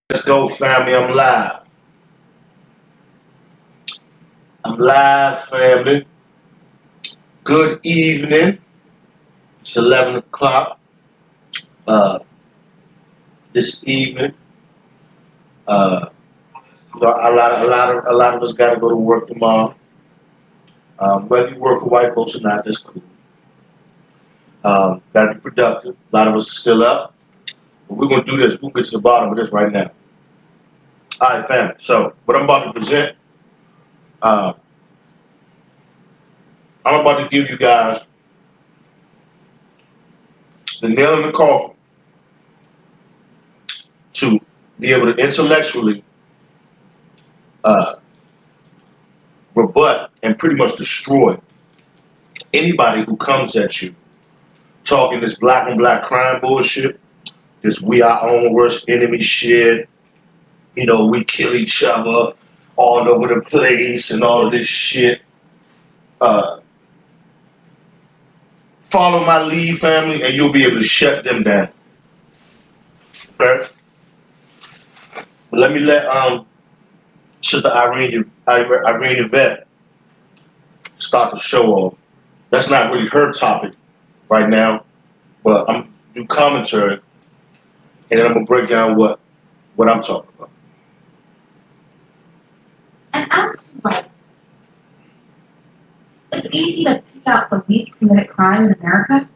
Let's go, family. I'm live. I'm live, family. Good evening. It's 11 o'clock this evening. Uh, a lot of us got to go to work tomorrow. Whether you work for white folks or not, that's cool. Got to be productive. A lot of us are still up. But we're going to do this. We'll get to the bottom of this right now. All right, family. So, what I'm about to present, uh, I'm about to give you guys the nail in the coffin to be able to intellectually uh, rebut and pretty much destroy anybody who comes at you talking this black on black crime bullshit, this we our own worst enemy shit, we kill each other all over the place and all of this shit. Uh, Follow my lead, family, and you'll be able to shut them down. Okay? But let me let Sister Irene Yvette start the show off. That's not really her topic right now, but I'm do commentary, and then I'm gonna break down what I'm talking about. And as to violence, it's easy to pick out the least committed crime in America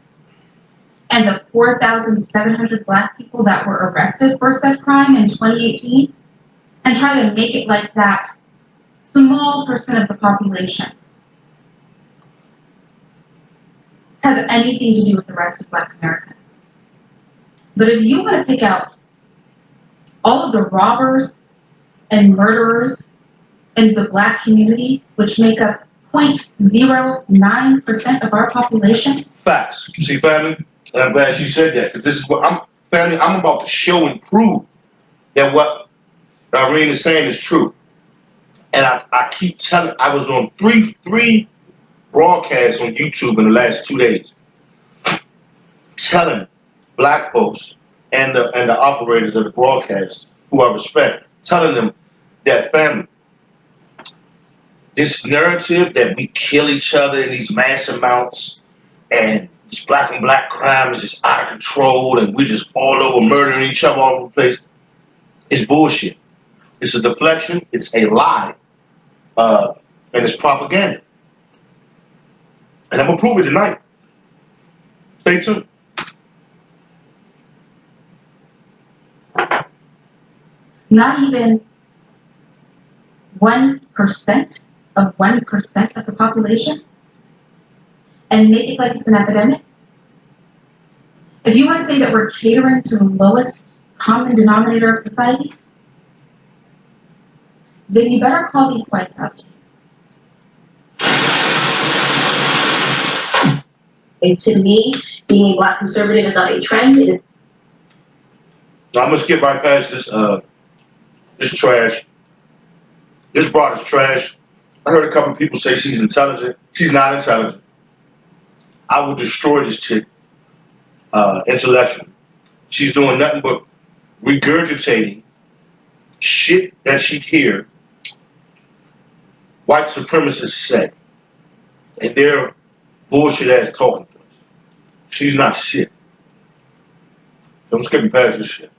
and the 4,700 black people that were arrested for said crime in 2018 and try to make it like that small percent of the population has anything to do with the rest of black America. But if you want to pick out all of the robbers and murderers in the black community, which make up 0.09% of our population. Facts. See, family, and I'm glad she said that, because this is what I'm about to show and prove that what Irene is saying is true. And I keep telling, I was on three broadcasts on YouTube in the last 2 days, telling black folks and the operators of the broadcast, who I respect, telling them that, family, this narrative that we kill each other in these mass amounts and this black on black crime is just out of control and we're just all over murdering each other all over the place is bullshit. It's a deflection, it's a lie, and it's propaganda. And I'm gonna prove it tonight. Stay tuned. Not even 1% of 1% of the population, and make it like it's an epidemic. If you want to say that we're catering to the lowest common denominator of society, then you better call these whites out. And to me, being a black conservative is not a trend. Now I'm gonna skip right past this trash. This broad is trash. I heard a couple of people say she's intelligent. She's not intelligent. I will destroy this chick intellectually. She's doing nothing but regurgitating shit that she hear white supremacists say. And they're bullshit ass talking to us. She's not shit. Don't skip me past this shit.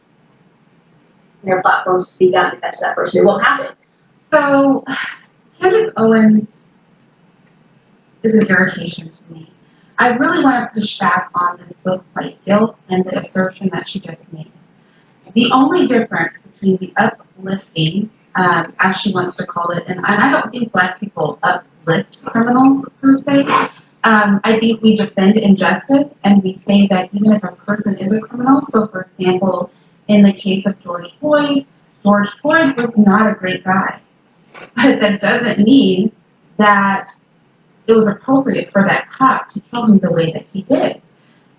Their platforms to speak out and catch that person. It won't happen. So, Candace Owens is an irritation to me. I really want to push back on this book, White Guilt, and the assertion that she just made. The only difference between the uplifting, as she wants to call it, and I don't think black people uplift criminals per se. I think we defend injustice and we say that even if a person is a criminal, so for example, in the case of George Floyd was not a great guy. But that doesn't mean that it was appropriate for that cop to kill him the way that he did.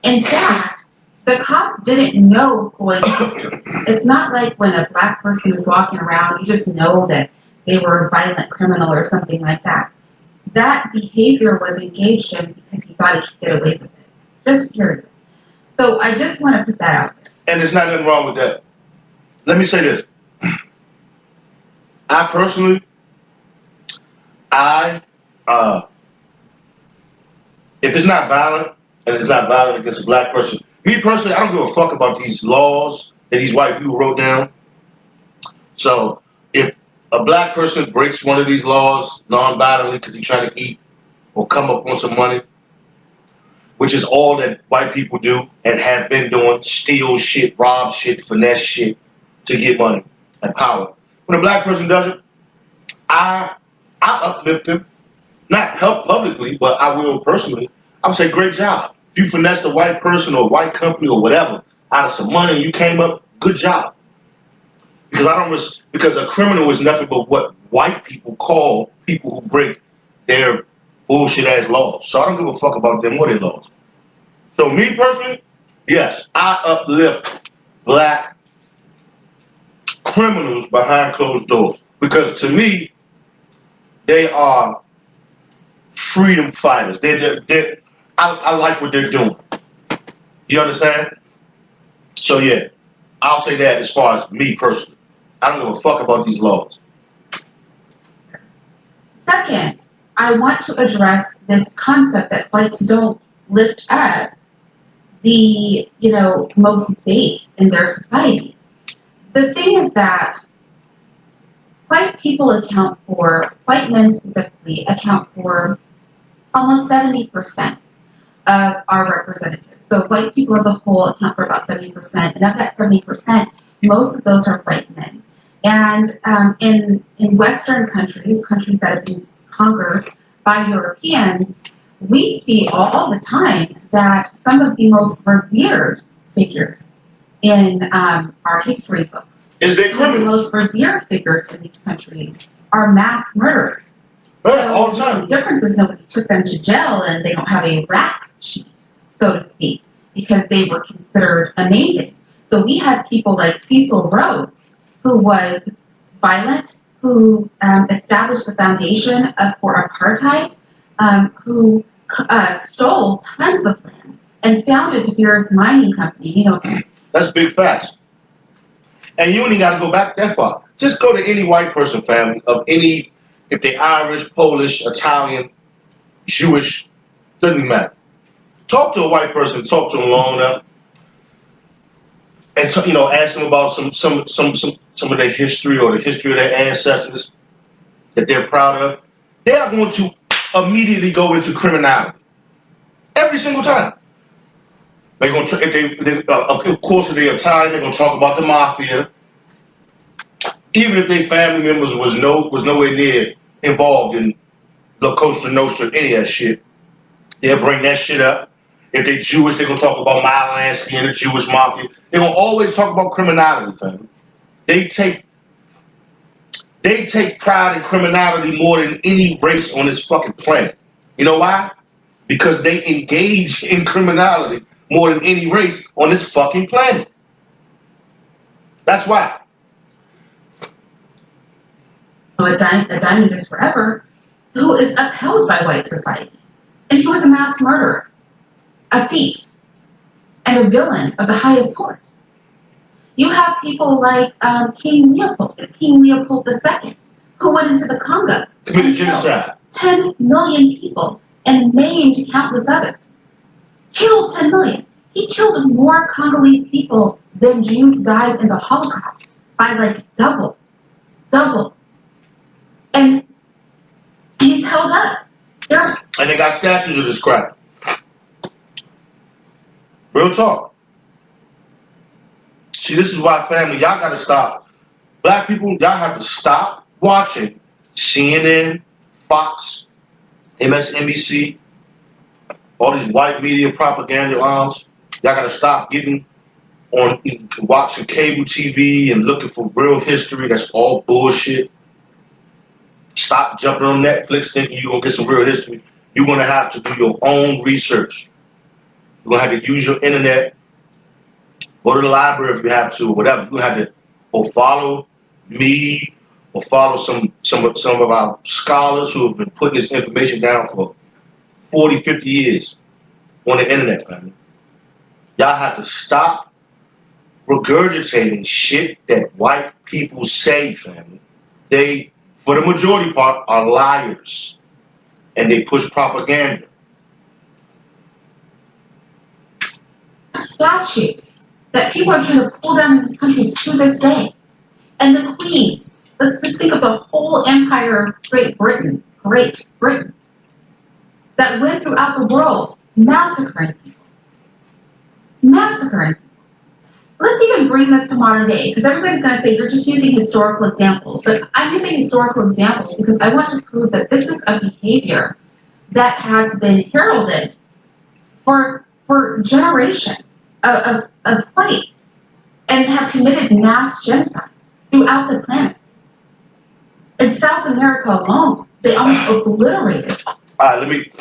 In fact, the cop didn't know Floyd's history. It's not like when a black person is walking around, you just know that they were a violent criminal or something like that. That behavior was engaged in because he thought he could get away with it. Just period. So I just want to put that out there. And there's nothing wrong with that. Let me say this. I personally, I, if it's not violent and it's not violent against a black person, me personally, I don't give a fuck about these laws that these white people wrote down. So if a black person breaks one of these laws non-violently because he's trying to eat or come up on some money, which is all that white people do and have been doing, steal shit, rob shit, finesse shit to get money and power. When a black person does it, I uplift him, not help publicly, but I will personally. I would say, great job. If you finessed a white person or a white company or whatever out of some money and you came up, good job. Because because a criminal is nothing but what white people call people who break their bullshit ass laws. So I don't give a fuck about them or their laws. So me personally, yes, I uplift black criminals behind closed doors. Because to me, they are freedom fighters. I like what they're doing. You understand? So yeah, I'll say that as far as me personally. I don't give a fuck about these laws. Second, I want to address this concept that whites don't lift up the, most base in their society. The thing is that white men specifically, account for almost 70% of our representatives. So white people as a whole account for about 70%, and of that 70%, most of those are white men. And in Western countries that have been conquered by Europeans, we see all the time that some of the most revered figures in our history books, Is they some of the criminals? most revered figures in these countries are mass murderers. Right, all the time. The difference is nobody took them to jail and they don't have a rap sheet, so to speak, because they were considered amazing. So we had people like Cecil Rhodes, who was violent, who established the foundation for apartheid, who stole tons of land and founded De Beers Mining Company. That's big facts. And you ain't got to go back that far. Just go to any white person family of any, if they're Irish, Polish, Italian, Jewish, doesn't matter. Talk to a white person, talk to them long enough, and ask them about some of their history or the history of their ancestors that they're proud of. They are going to immediately go into criminality every single time. They're going to, of course, if they're Italian, they're going to talk about the mafia. Even if their family members was nowhere near involved in La Cosa Nostra, any of that shit, they'll bring that shit up. If they're Jewish, they're gonna talk about Malinsky and the Jewish mafia. They're gonna always talk about criminality, fam. They take pride in criminality more than any race on this fucking planet. You know why? Because they engage in criminality more than any race on this fucking planet. That's why. A diamond is forever, who is upheld by white society. And he was a mass murderer, a thief, and a villain of the highest sort. You have people like King Leopold II, who went into the Congo Committed genocide. 10 million people and maimed countless others. Killed 10 million. He killed more Congolese people than Jews died in the Holocaust by like double. And he's held up. And they got statues of this crap. Real talk. See, this is why, family, y'all gotta stop. Black people, y'all have to stop watching CNN, Fox, MSNBC, all these white media propaganda arms. Y'all gotta stop getting on watching cable TV and looking for real history. That's all bullshit. Stop jumping on Netflix thinking you're gonna get some real history. You're gonna have to do your own research. You're gonna have to use your internet. Go to the library if you have to, or whatever. You're gonna have to or follow me or follow some of our scholars who have been putting this information down for 40, 50 years on the internet, family. Y'all have to stop regurgitating shit that white people say, family. They, for the majority part, are liars, and they push propaganda. Statues that people are trying to pull down in this country to this day. And the queens, let's just think of the whole empire of Great Britain, that went throughout the world, massacring people. Massacring. Let's even bring this to modern day, because everybody's going to say you're just using historical examples. But I'm using historical examples because I want to prove that this is a behavior that has been heralded for generations of whites and have committed mass genocide throughout the planet. In South America alone, they almost obliterated. All right, let me,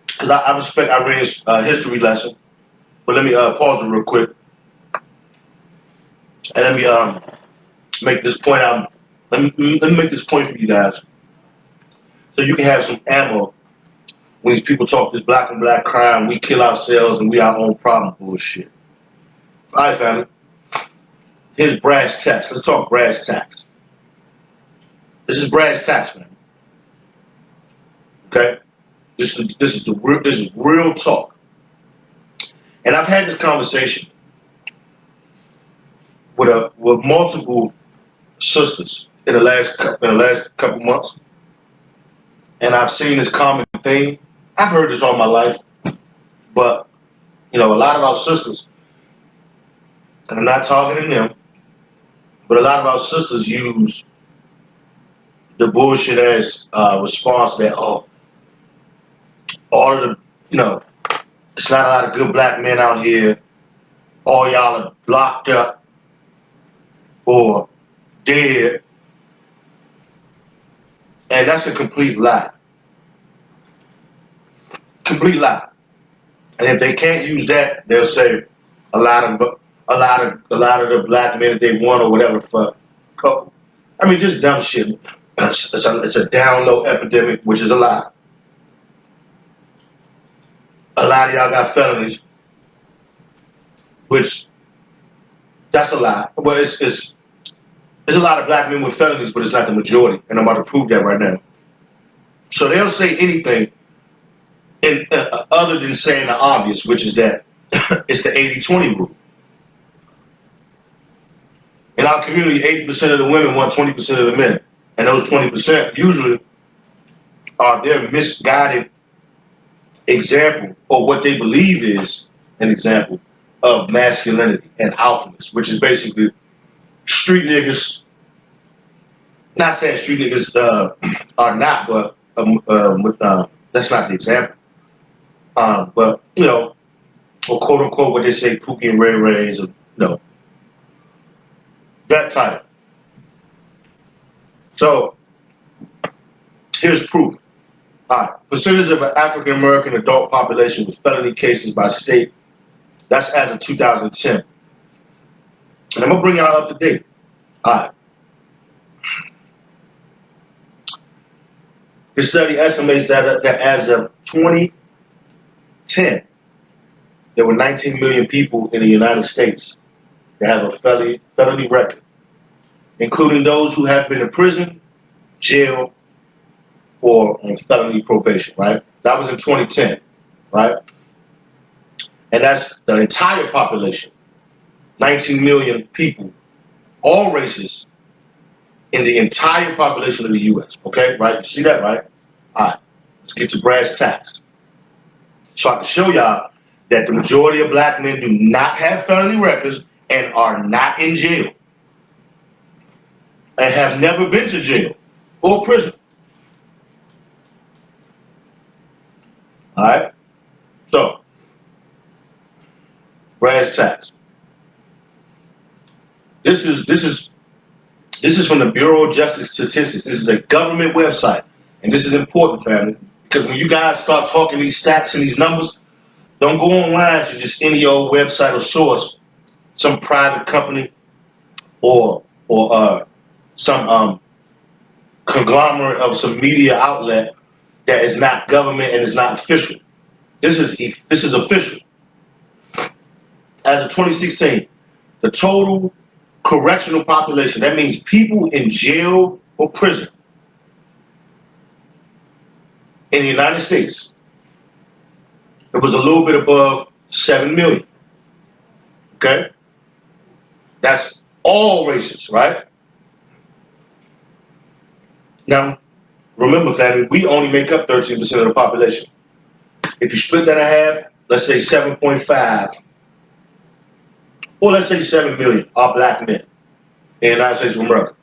because I respect Irene's history lesson, but let me pause it real quick. And let me make this point out. Let me make this point for you guys, so you can have some ammo when these people talk this black and black crime, we kill ourselves and we our own problem bullshit. All right, family. Here's brass tacks. Let's talk brass tacks. This is brass tacks, man. Okay, this is real talk. And I've had this conversation with multiple sisters in the last couple months, and I've seen this common thing. I've heard this all my life, but a lot of our sisters, and I'm not talking to them, but a lot of our sisters use the bullshit as response that all of the it's not a lot of good black men out here. All y'all are locked up or dead, and that's a complete lie. Complete lie. And if they can't use that, they'll say a lot of the black men that they want or whatever the fuck. I mean, just dumb shit. It's a down low epidemic, which is a lie. A lot of y'all got felonies, which that's a lie. But it's a lot of black men with felonies, but it's not the majority, and I'm about to prove that right now. So they'll say anything other than saying the obvious, which is that it's the 80-20 rule. In our community, 80% of the women want 20% of the men. And those 20% usually are their misguided example, or what they believe is an example of masculinity and alphaness, which is basically street niggas. Not saying street niggas are not, but that's not the example. But or quote unquote what they say, Pookie and Ray Rays, or that type. So here's proof. All right, percentage of an African American adult population with felony cases by state. That's as of 2010. And I'm gonna bring y'all up to date. All right. This study estimates that as of 2010, there were 19 million people in the United States that have a felony record, including those who have been in prison, jail, or on felony probation, right? That was in 2010, right? And that's the entire population, 19 million people, all races, in the entire population of the U.S., okay, right? You see that, right? All right, let's get to brass tacks. So I can show y'all that the majority of black men do not have felony records and are not in jail and have never been to jail or prison. All right, so brass tacks. This is from the Bureau of Justice Statistics. This is a government website, and this is important, family, because when you guys start talking these stats and these numbers, don't go online to just any old website or source, some private company or some conglomerate of some media outlet that is not government and is not official. This is official. As of 2016, the total correctional population, that means people in jail or prison in the United States, it was a little bit above 7 million. Okay? That's all races, right? Now, remember, family, we only make up 13% of the population. If you split that in half, let's say 7.5, or let's say 7 million are black men in the United States of America.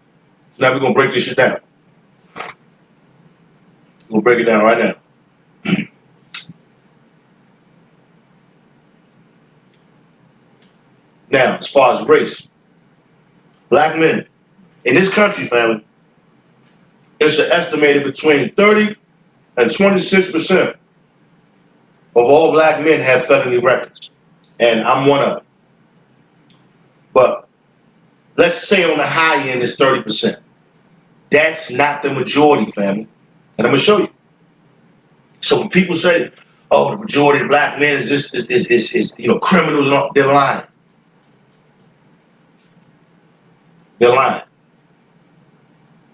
Now we're going to break this shit down. We'll break it down right now. Now, as far as race, black men in this country, family, it's an estimated between 30 and 26% of all black men have felony records. And I'm one of them. But let's say on the high end is 30%. That's not the majority, family. And I'm going to show you. So when people say, oh, the majority of black men is criminals, and all, they're lying. They're lying.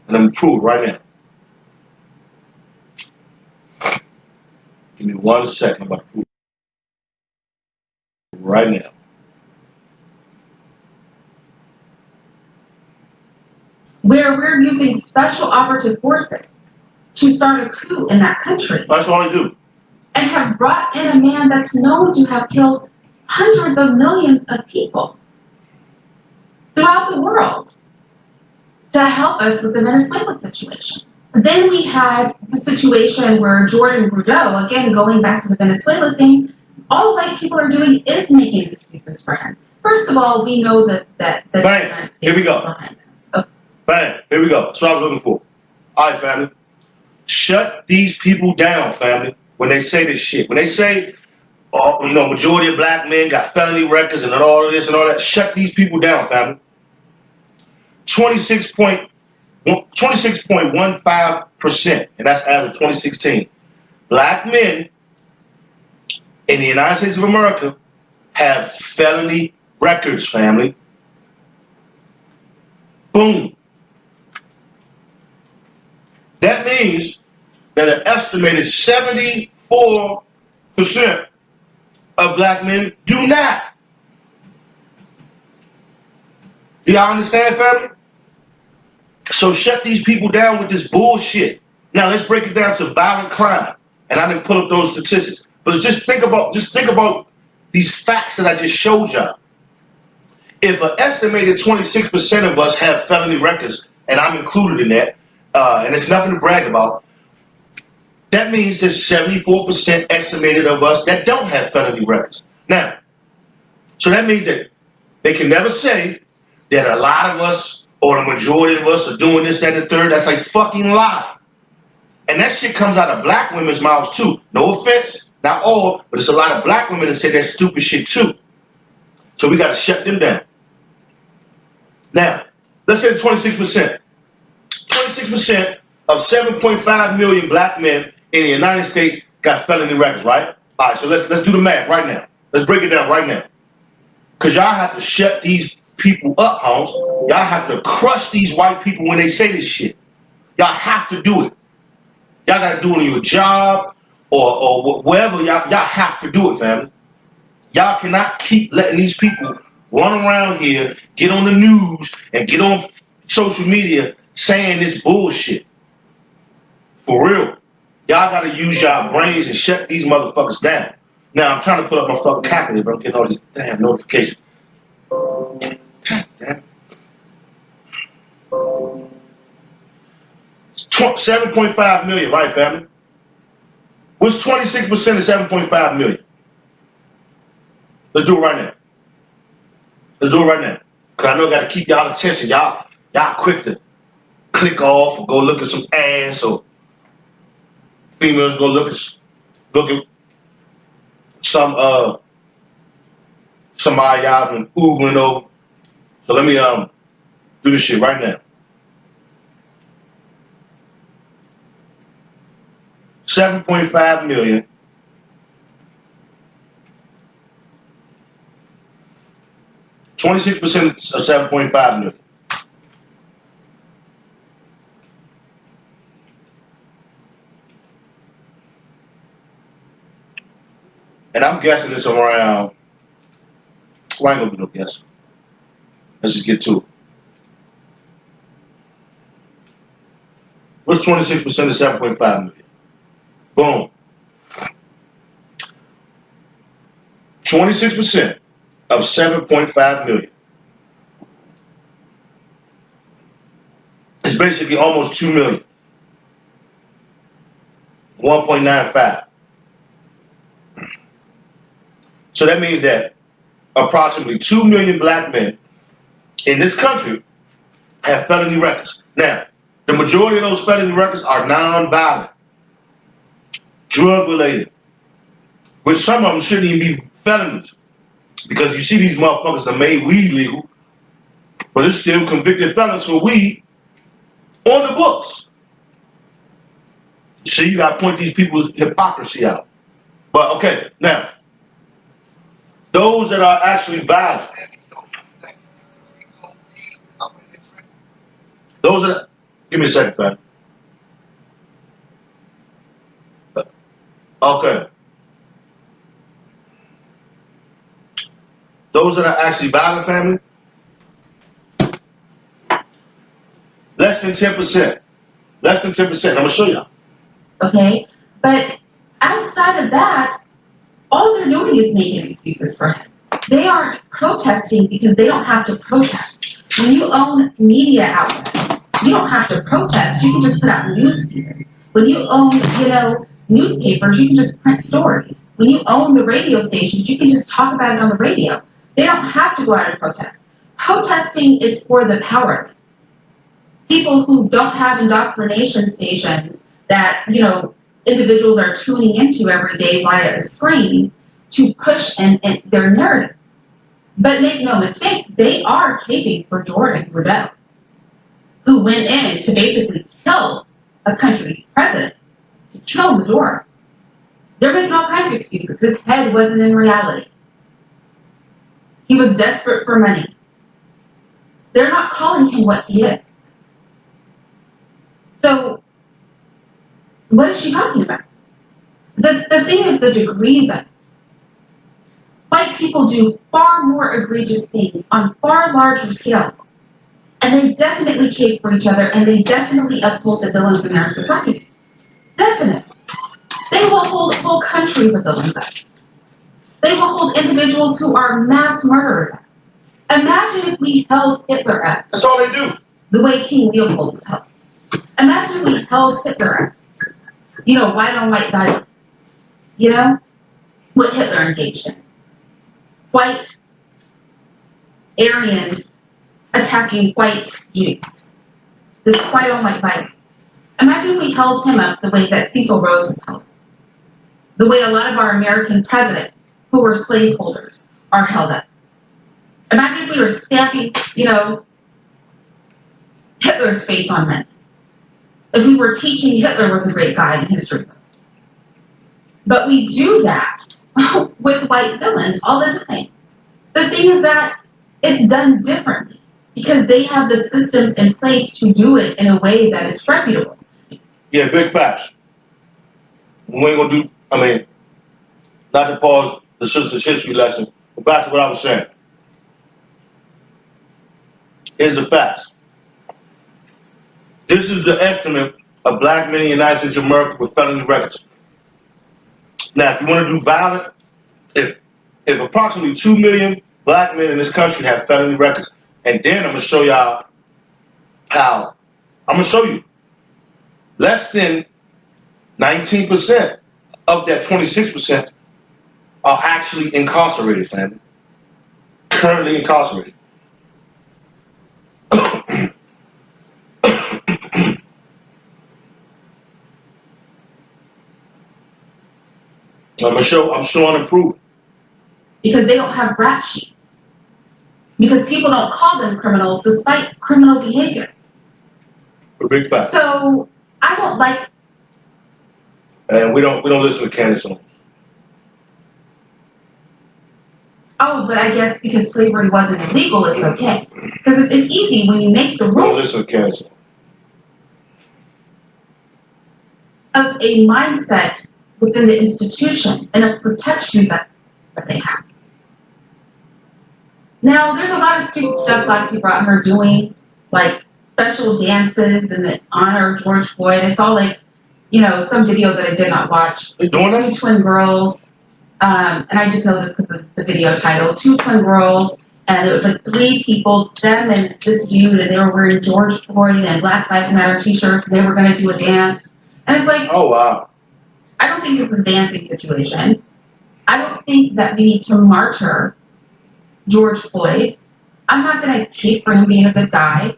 And I'm going to prove it right now. Give me 1 second. I'm about to prove it right now. Where we're using special operative forces to start a coup in that country. That's all they do. And have brought in a man that's known to have killed hundreds of millions of people throughout the world to help us with the Venezuela situation. Then we had the situation where Jordan Trudeau, again, going back to the Venezuela thing, all white people are doing is making excuses for him. First of all, we know that Bang, here we go. Okay. Bang, here we go. That's what I was looking for. All right, family. Shut these people down, family, when they say this shit. When they say, oh, majority of black men got felony records and all of this and all that, shut these people down, family. 26.15%, and that's as of 2016. Black men in the United States of America have felony records, family. Boom. That means that an estimated 74% of black men do not. Do y'all understand, family? So shut these people down with this bullshit. Now let's break it down to violent crime. And I didn't pull up those statistics. But just think about these facts that I just showed y'all. If an estimated 26% of us have felony records, and I'm included in that, and it's nothing to brag about, that means there's 74% estimated of us that don't have felony records. Now, so that means that they can never say that a lot of us or the majority of us are doing this, that, and the third. That's a fucking lie. And that shit comes out of black women's mouths too. No offense, not all, but it's a lot of black women that say that stupid shit too. So we got to shut them down. Now, let's say 26%. 26% of 7.5 million black men in the United States got felony records, right? All right, so let's do the math right now. Let's break it down right now. Because y'all have to shut these people up, Holmes. Y'all have to crush these white people when they say this shit. Y'all have to do it. Y'all got to do it on your job or wherever. Y'all have to do it, family. Y'all cannot keep letting these people run around here, get on the news, and get on social media saying this bullshit. For real. Y'all got to use y'all brains and shut these motherfuckers down. Now, I'm trying to put up my fucking calculator, but I'm getting all these damn notifications. God damn. 7.5 million, right, family? What's 26% of 7.5 million? Let's do it right now. Let's do it right now. Because I know I got to keep y'all attention. Y'all quick to click off or go look at some ass, or females go look at some somebody y'all been Googling over. So let me do this shit right now. 7.5 million. 26% of 7.5 million. guessing it's around. Why ain't gonna do no guess? Let's just get to it. What's 26% of 7.5 million? Boom. 26% of 7.5 million. It's basically almost 2 million. 1.95. So that means that approximately 2 million black men in this country have felony records. Now, the majority of those felony records are non-violent, drug-related, which some of them shouldn't even be felonies, because you see these motherfuckers that made weed legal, but it's still convicted felons for weed on the books. So you gotta point these people's hypocrisy out. But okay, now, those that are actually violent, those that, give me a second, fam. Okay. Those that are actually violent, family, less than 10%. Less than 10%. I'm gonna show y'all. Okay? But outside of that, all they're doing is making excuses for him. They aren't protesting because they don't have to protest. When you own media outlets, you don't have to protest. You can just put out news pieces. When you own, newspapers, you can just print stories. When you own the radio stations, you can just talk about it on the radio. They don't have to go out and protest. Protesting is for the powerless. People who don't have indoctrination stations that, individuals are tuning into every day via a screen to push in their narrative. But make no mistake, they are caping for Jordan Rubel, who went in to basically kill a country's president, to kill Maduro. They're making all kinds of excuses. His head wasn't in reality. He was desperate for money. They're not calling him what he is. So, what is she talking about? The thing is the degrees of it. White people do far more egregious things on far larger scales. And they definitely cape for each other, and they definitely uphold the villains in their society. Definitely. They will hold whole countries of villains up. They will hold individuals who are mass murderers up. Imagine if we held Hitler up. That's all they do. The way King Leopold was held. Imagine if we held Hitler up. White on white violence. What Hitler engaged in. White Aryans attacking white Jews. This white on white violence. Imagine if we held him up the way that Cecil Rhodes was held. The way a lot of our American presidents who were slaveholders are held up. Imagine if we were stamping, Hitler's face on men. If we were teaching Hitler was a great guy in history books. But we do that with white villains all the time. The thing is that it's done differently because they have the systems in place to do it in a way that is reputable. Yeah, big facts. We ain't gonna do, not to pause the sister's history lesson, but back to what I was saying. Here's the facts. This is the estimate of black men in the United States of America with felony records. Now, if you want to do violent, if approximately 2 million black men in this country have felony records, and then I'm gonna show y'all how. I'm gonna show you less than 19% of that 26% are actually incarcerated, family. Currently incarcerated. I'm showing and proving. Because they don't have rap sheets. Because people don't call them criminals despite criminal behavior. A big fact. So I don't like. And we don't listen to Candace Owens. Oh, but I guess because slavery wasn't illegal, it's okay. Because it's easy when you make the We don't rule listen to Candace Owens. of a mindset within the institution and of protections that that they have. Now, there's a lot of stupid stuff Black people out here doing, like special dances in the honor of George Floyd. I saw like, some video that I did not watch. They doing Two that? twin girls, and I just know this because of the video title. Two twin girls, and it was like three people, them and this dude, and they were wearing George Floyd and Black Lives Matter t-shirts, and they were gonna do a dance. And it's like, Oh wow. I don't think this is a dancing situation. I don't think that we need to martyr George Floyd. I'm not gonna cape for him being a good guy.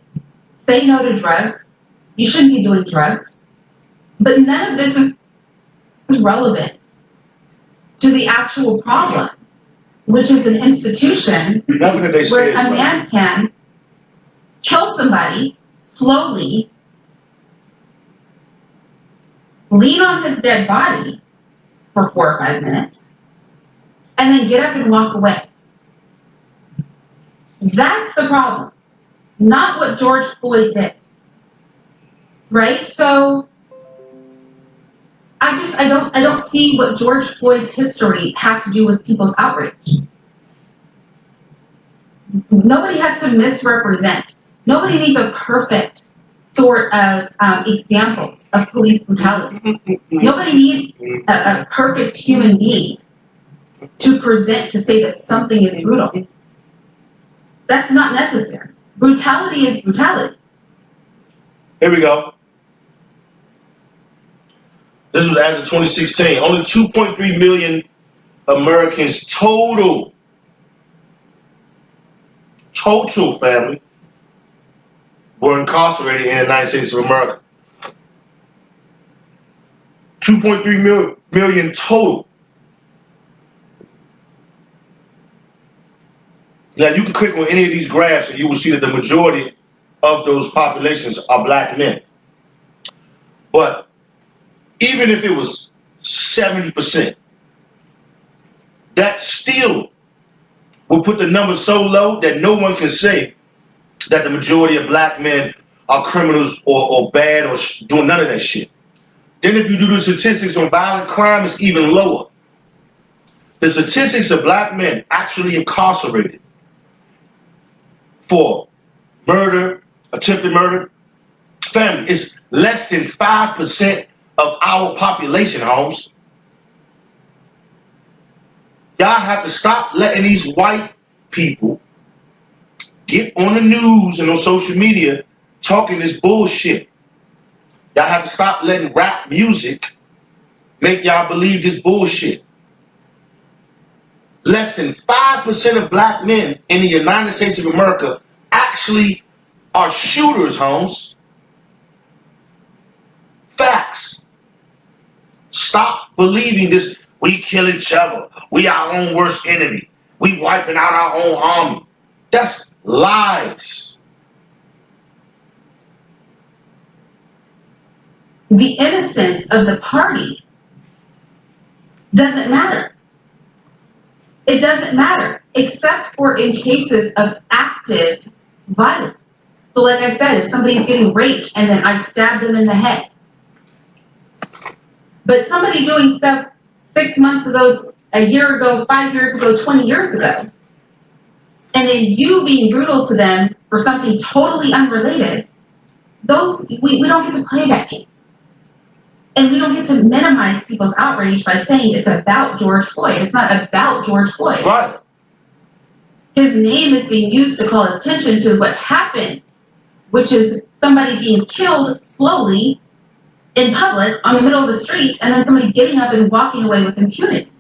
Say no to drugs. You shouldn't be doing drugs. But none of this is relevant to the actual problem, which is an institution Nothing that they say where is a right. man can kill somebody slowly, lean on his dead body for 4 or 5 minutes, and then get up and walk away. That's the problem, not what George Floyd did. Right? So I don't see what George Floyd's history has to do with people's outrage. Nobody has to misrepresent. Nobody needs a perfect sort of example of police brutality. Nobody needs a perfect human being to present to say that something is brutal. That's not necessary. Brutality is brutality. Here we go. This was as of 2016. Only 2.3 million Americans total family were incarcerated in the United States of America. 2.3 million total. Now you can click on any of these graphs and you will see that the majority of those populations are Black men. But even if it was 70%, that still will put the number so low that no one can say that the majority of Black men are criminals or bad or doing none of that shit. Then if you do the statistics on violent crime, it's even lower. The statistics of Black men actually incarcerated for murder, attempted murder, family, is less than 5% of our population, homes. Y'all have to stop letting these white people get on the news and on social media talking this bullshit. Y'all have to stop letting rap music make y'all believe this bullshit. Less than 5% of Black men in the United States of America actually are shooters, homes. Facts. Stop believing this. We kill each other. We our own worst enemy. We wiping out our own army. That's lies. The innocence of the party doesn't matter. It doesn't matter, except for in cases of active violence. So like I said, if somebody's getting raped and then I stab them in the head. But somebody doing stuff 6 months ago, a year ago, 5 years ago, 20 years ago, and then you being brutal to them for something totally unrelated, we don't get to play that game. And we don't get to minimize people's outrage by saying it's about George Floyd. It's not about George Floyd. Right. His name is being used to call attention to what happened, which is somebody being killed slowly in public on the middle of the street, and then somebody getting up and walking away with impunity.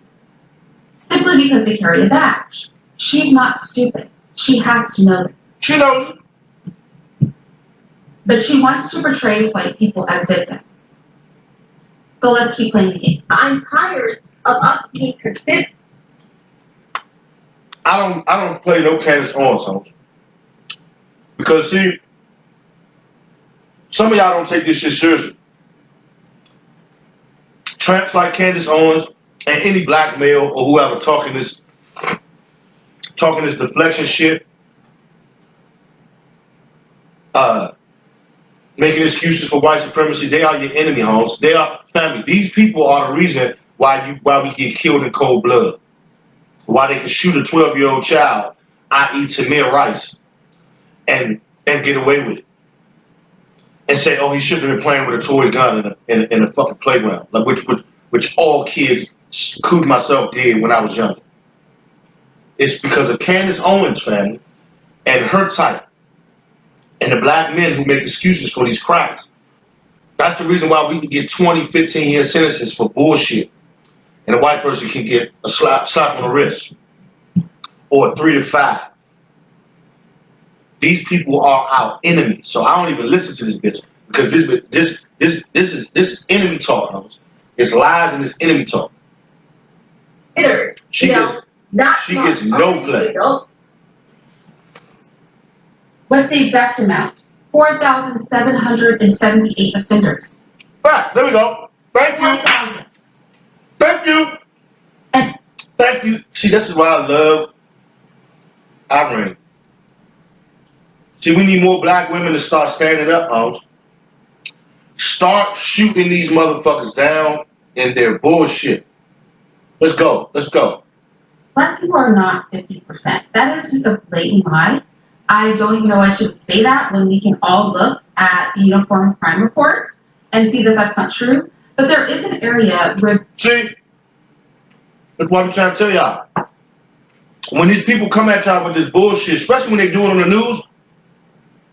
Simply because they carry a badge. She's not stupid. She has to know this. She knows it. But she wants to portray white people as victims. So let's keep playing the game. I'm tired of us being considered. I don't play no Candace Owens songs. Because see, some of y'all don't take this shit seriously. Tramps like Candace Owens and any Black male or whoever talking this deflection shit, making excuses for white supremacy, they are your enemy, homes. They are family. These people are the reason why we get killed in cold blood. why they can shoot a 12-year-old child, i.e. Tamir Rice, and get away with it. And say, oh, he shouldn't have been playing with a toy gun in a fucking playground, like which all kids, including myself, did when I was younger. It's because of Candace Owens' family and her type and the black men who make excuses for these crimes. That's the reason why we can get 20, 15-year sentences for bullshit. And a white person can get a slap on the wrist or a 3 to 5. These people are our enemies. So I don't even listen to this bitch because this enemy talk, hoes. It's lies and it's enemy talk. She gets no play. What's the exact amount? 4,778 offenders. Right, there we go. Thank you. 4,000. Thank you. And Thank you. See, this is why I love Irene. See, we need more black women to start standing up, hoes. Start shooting these motherfuckers down in their bullshit. Let's go. Let's go. black people are not 50%. That is just a blatant lie. I don't even know I should say that when we can all look at the Uniform Crime Report and see that that's not true. But there is an area where... See, that's what I'm trying to tell y'all. When these people come at y'all with this bullshit, especially when they do it on the news,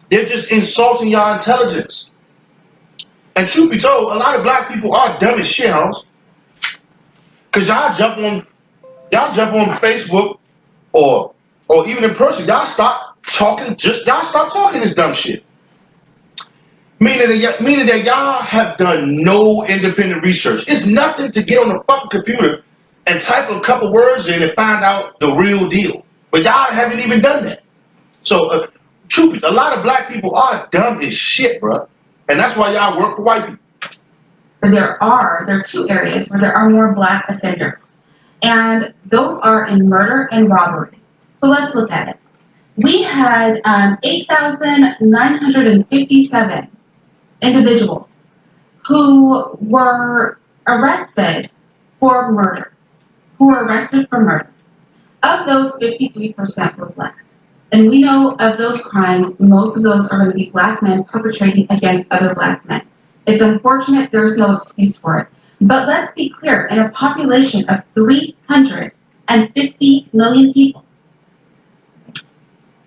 they're just insulting y'all intelligence. And truth be told, a lot of black people are dumb as shit, hoes. Cause y'all jump on Facebook or even in person, y'all stop talking this dumb shit. Meaning that y'all have done no independent research. It's nothing to get on the fucking computer and type a couple words in and find out the real deal. But y'all haven't even done that. So, truth, a lot of black people are dumb as shit, bro. And that's why y'all work for white people. There are two areas where there are more black offenders. And those are in murder and robbery. So let's look at it. We had 8,957 individuals who were arrested for murder. Of those, 53% were black. And we know of those crimes, most of those are going to be black men perpetrating against other black men. It's unfortunate, there's no excuse for it. But let's be clear, in a population of 350 million people,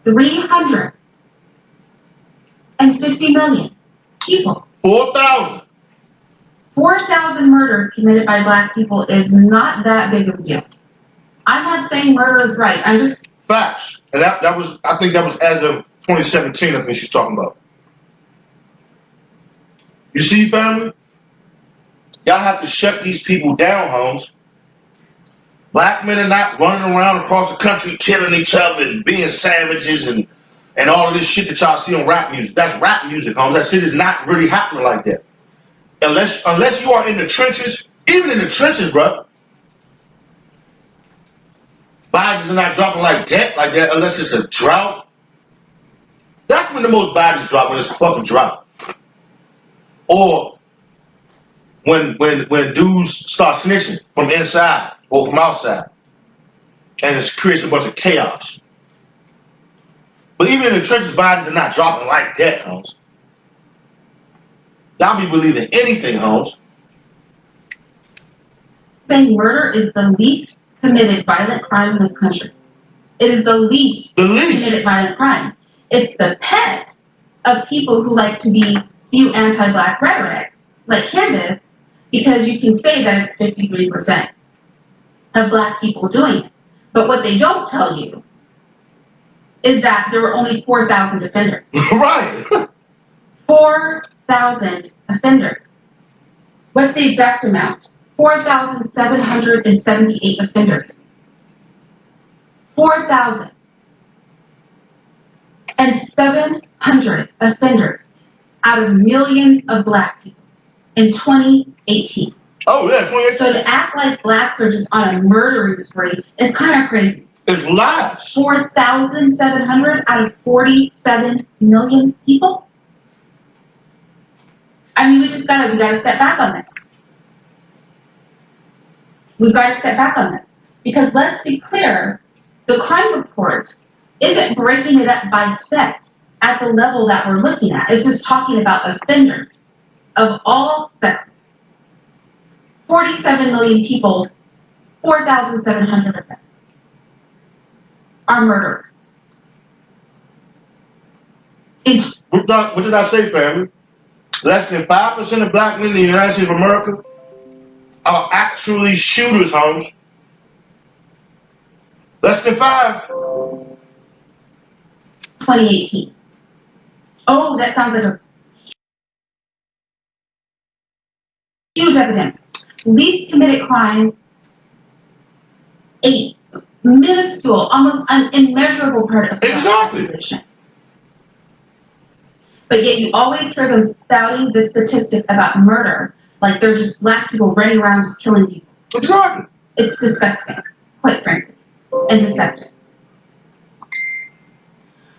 350 million people. 4,000. 4,000 murders committed by black people is not that big of a deal. I'm not saying murder is right. I'm just... Facts. And I think that was as of 2017, I think she's talking about. You see, family? Y'all have to shut these people down, homes. Black men are not running around across the country killing each other and being savages and all of this shit that y'all see on rap music. That's rap music, homes. That shit is not really happening like that. Unless you are in the trenches, even in the trenches, bro. Bodies are not dropping like that unless it's a drought. That's when the most bodies drop, when it's a fucking drought. Or when dudes start snitching from inside or from outside. And it creates a bunch of chaos. But even in the trenches, bodies are not dropping like that, homes. Y'all be believing anything, homes. Saying murder is the least committed violent crime in this country. It is the least committed violent crime. It's the pet of people who like to spew anti-black rhetoric, like Candace, because you can say that it's 53% of black people doing it. But what they don't tell you is that there were only 4,000 offenders. Right. 4,000 offenders. What's the exact amount? 4,778 offenders. 4,700 offenders out of millions of black people in 2018. Oh yeah, 2018. So to act like blacks are just on a murdering spree is kind of crazy. It's lies. 4,700 out of 47 million people? I mean, we gotta step back on this. We've got to step back on this. Because let's be clear, the crime report isn't breaking it up by sex at the level that we're looking at. It's just talking about offenders of all sexes. 47 million people, 4,700 of them are murderers. What did I say, family? Less than 5% of black men in the United States of America are actually shooters, Holmes. Less than 5. 2018. Oh, that sounds like a huge epidemic. Least committed crime, 8. Minuscule, almost an immeasurable part of the population. But yet you always hear them spouting this statistic about murder, like they're just black people running around just killing people. Exactly. It's disgusting, quite frankly, and deceptive.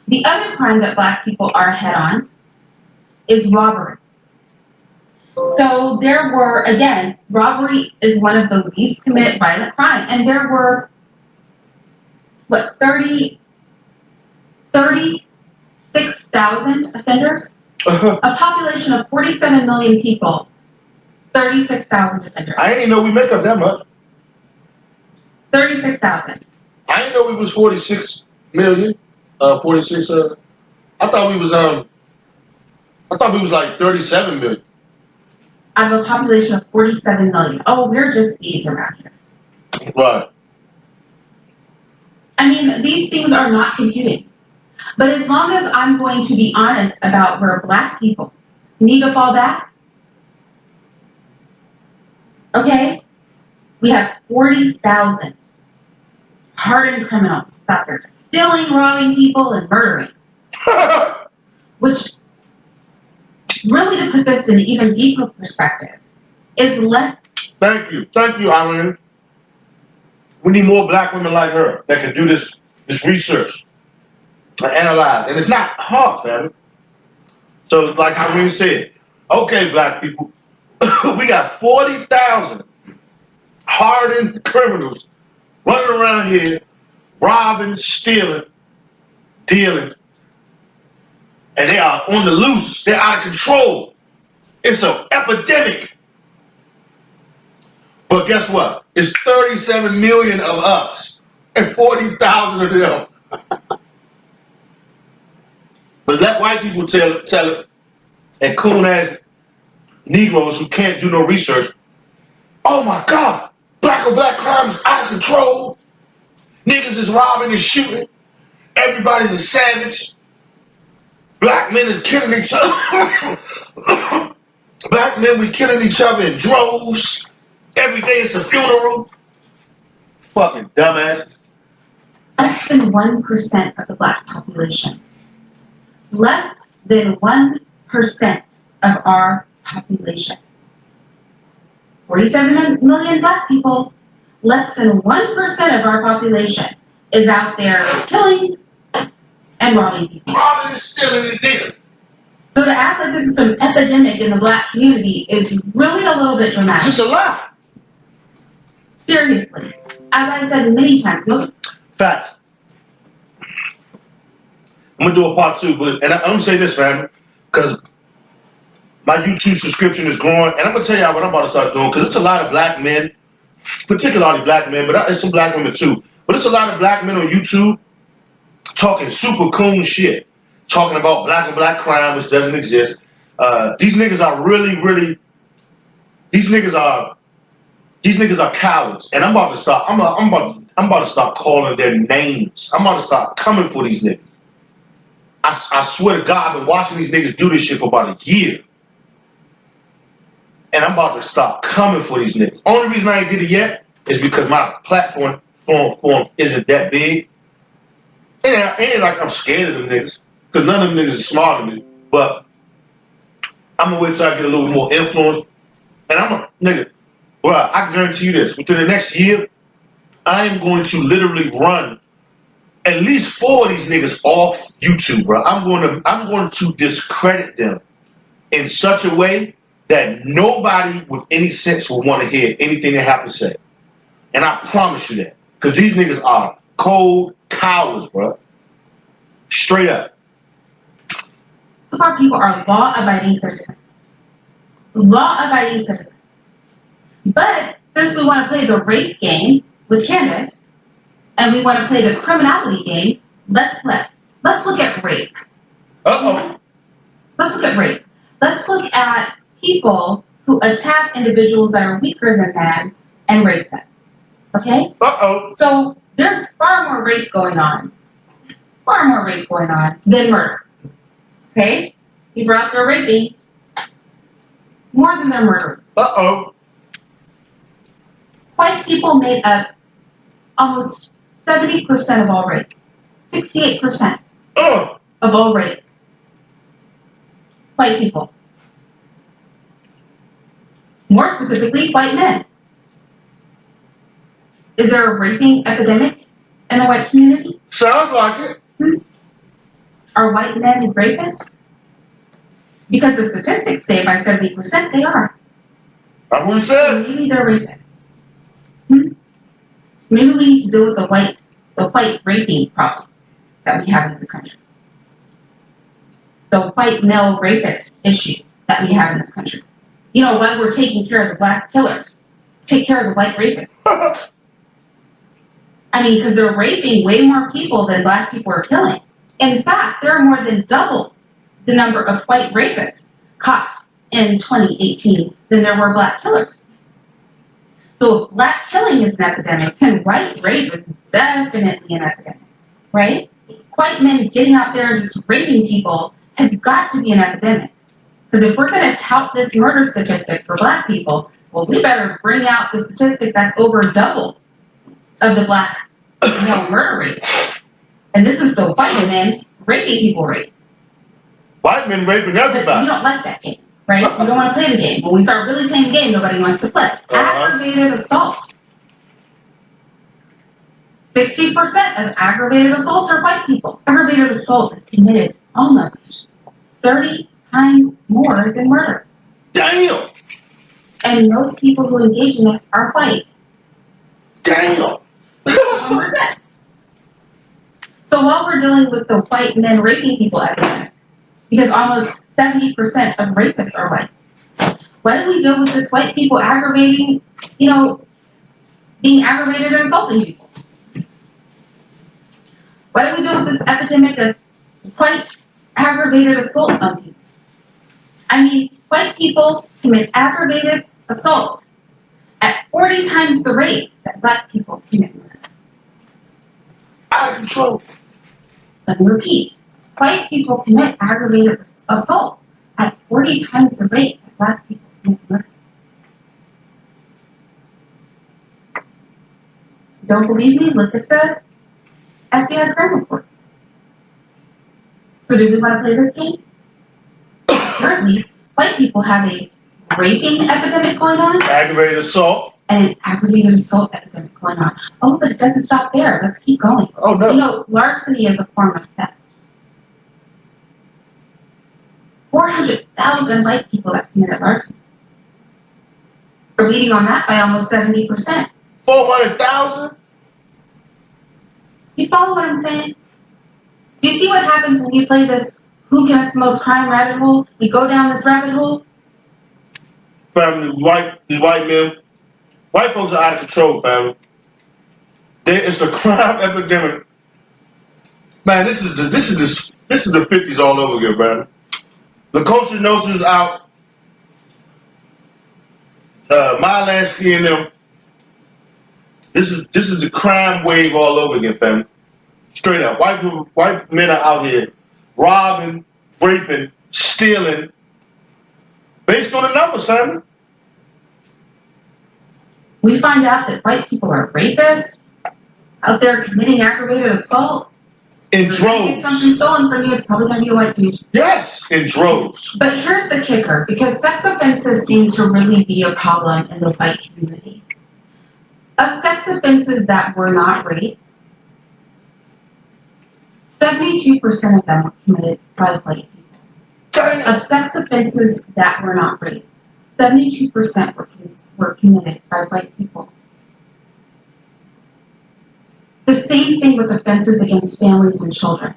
The other crime that black people are ahead on is robbery. So there were, again, robbery is one of the least committed violent crime, and there were, 36,000 offenders? A population of 47 million people, 36,000 offenders. I didn't know we make up that much. 36,000. I didn't know we was 46 million. 46. I thought we was like 37 million. Out of a population of 47 million. Oh, we're just thieves around here. Right. I mean, these things are not computing. But as long as I'm going to be honest about where black people need to fall back, okay, we have 40,000 hardened criminals that are stealing, robbing people, and murdering. Which, really to put this in an even deeper perspective, is less. Thank you, Irene. We need more black women like her that can do this research and analyze. And it's not hard, family. So like Irene said, okay, black people, we got 40,000 hardened criminals running around here, robbing, stealing, dealing, and they are on the loose. They're out of control. It's an epidemic. But guess what? It's 37 million of us and 40,000 of them. But let white people tell it, and coon-ass Negroes who can't do no research, oh my God, black on black crime is out of control. Niggas is robbing and shooting. Everybody's a savage. Black men is killing each other. Black men, we killing each other in droves. Every day it's a funeral. Fucking dumbasses. Less than 1% of the black population. Less than 1% of our population. 47 million black people, less than 1% of our population is out there killing and robbing people. Robbing and stealing and dealing. So to act like this is some epidemic in the black community is really a little bit dramatic. Just a lie. Seriously. As I've said many times, most Facts. I'm gonna do a part 2, but I'm gonna say this, family, because my YouTube subscription is growing, and I'm gonna tell y'all what I'm about to start doing, because it's a lot of black men, particularly black men, but it's some black women too. But it's a lot of black men on YouTube talking super coon shit, talking about black on black crime, which doesn't exist. These niggas are really, these niggas are cowards, and I'm about to start. I'm about to start calling their names. I'm about to start coming for these niggas. I swear to God, I've been watching these niggas do this shit for about a year. And I'm about to start coming for these niggas. Only reason I ain't did it yet is because my platform isn't that big. And ain't like I'm scared of them niggas, because none of them niggas are smarter than me. But I'm gonna wait till I get a little more influence. And I'm a nigga, well, I guarantee you this, within the next year, I am going to literally run at least 4 of these niggas off YouTube, bro. I'm going to discredit them in such a way that nobody with any sense will want to hear anything they have to say. And I promise you that. Cause these niggas are cold cowards, bro. Straight up. Most of our people are law-abiding citizens. Law-abiding citizens. But since we want to play the race game with Candace, and we want to play the criminality game, let's look at rape. Uh-oh. Let's look at rape. Let's look at people who attack individuals that are weaker than them and rape them. Okay? Uh-oh. So there's far more rape going on than murder. Okay? People are out there raping more than they're murdering. Uh-oh. White people made up almost 70% of all rapes. 68% of all rape. White people. More specifically, white men. Is there a raping epidemic in the white community? Sounds like it. Are white men rapists? Because the statistics say by 70% they are. That's what he So said. maybe they're rapists. Maybe we need to deal with the white raping problem that we have in this country. The white male rapist issue that we have in this country. You know, when we're taking care of the black killers, take care of the white rapists. I mean, because they're raping way more people than black people are killing. In fact, there are more than double the number of white rapists caught in 2018 than there were black killers. So if black killing is an epidemic, then white rape is definitely an epidemic, right? White men getting out there and just raping people has got to be an epidemic. Because if we're going to tout this murder statistic for black people, well, we better bring out the statistic that's over double of the black male murder rate. And this is the white men raping people rate. White men raping But everybody. we don't like that game, right? We don't want to play the game. When we start really playing the game, nobody wants to play. Aggravated assault. 60% of aggravated assaults are white people. Aggravated assault is committed almost 30 times more than murder. Damn. And most people who engage in it are white. Damn. 1%. So while we're dealing with the white men raping people epidemic, because almost 70% of rapists are white, why don't we deal with this white people aggravating, being aggravated and insulting people? Why don't we deal with this epidemic of white aggravated assaults on people? I mean, white people commit aggravated assault at 40 times the rate that black people commit murder. Out of control. Let me repeat. White people commit aggravated assault at 40 times the rate that black people commit murder. Don't believe me? Look at the FBI crime report. So do we want to play this game? Currently, white people have a raping epidemic going on Aggravated assault. and an aggravated assault epidemic going on. Oh, but it doesn't stop there. Let's keep going. Oh no. Larceny is a form of theft. 400,000 white people that committed larceny. We're leading on that by almost 70%. 400,000? You follow what I'm saying? Do you see what happens when you play this who commits the most crime rabbit hole? We go down this rabbit hole. Family, these white men. White folks are out of control, family. It's a crime epidemic. Man, this is the 50s all over again, man. The culture knows is out. Mylansky and them. This is the crime wave all over again, family. Straight up, white men are out here robbing, raping, stealing, based on the numbers, family. We find out that white people are rapists, out there committing aggravated assault. In If you get something droves. stolen from you, it's probably going to be a white dude. Yes, in droves. But here's the kicker, because sex offenses seem to really be a problem in the white community. Of sex offenses that were not rape, 72% of them were committed by white people. Damn. Of sex offenses that were not rape, 72% were committed by white people. The same thing with offenses against families and children.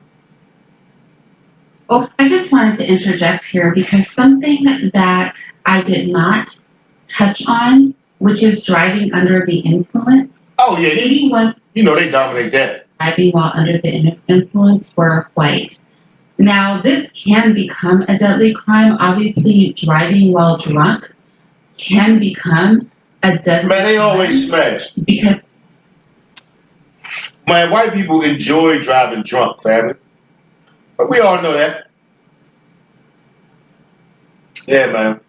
Oh, I just wanted to interject here because something that I did not touch on, which is driving under the influence. Oh yeah, 81 you know they dominate that. driving while under the influence were white. Now, this can become a deadly crime. Obviously, driving while drunk can become a deadly Man, they crime always smash. because Man, white people enjoy driving drunk, family. But we all know that. Yeah, man.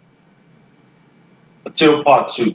Until part 2.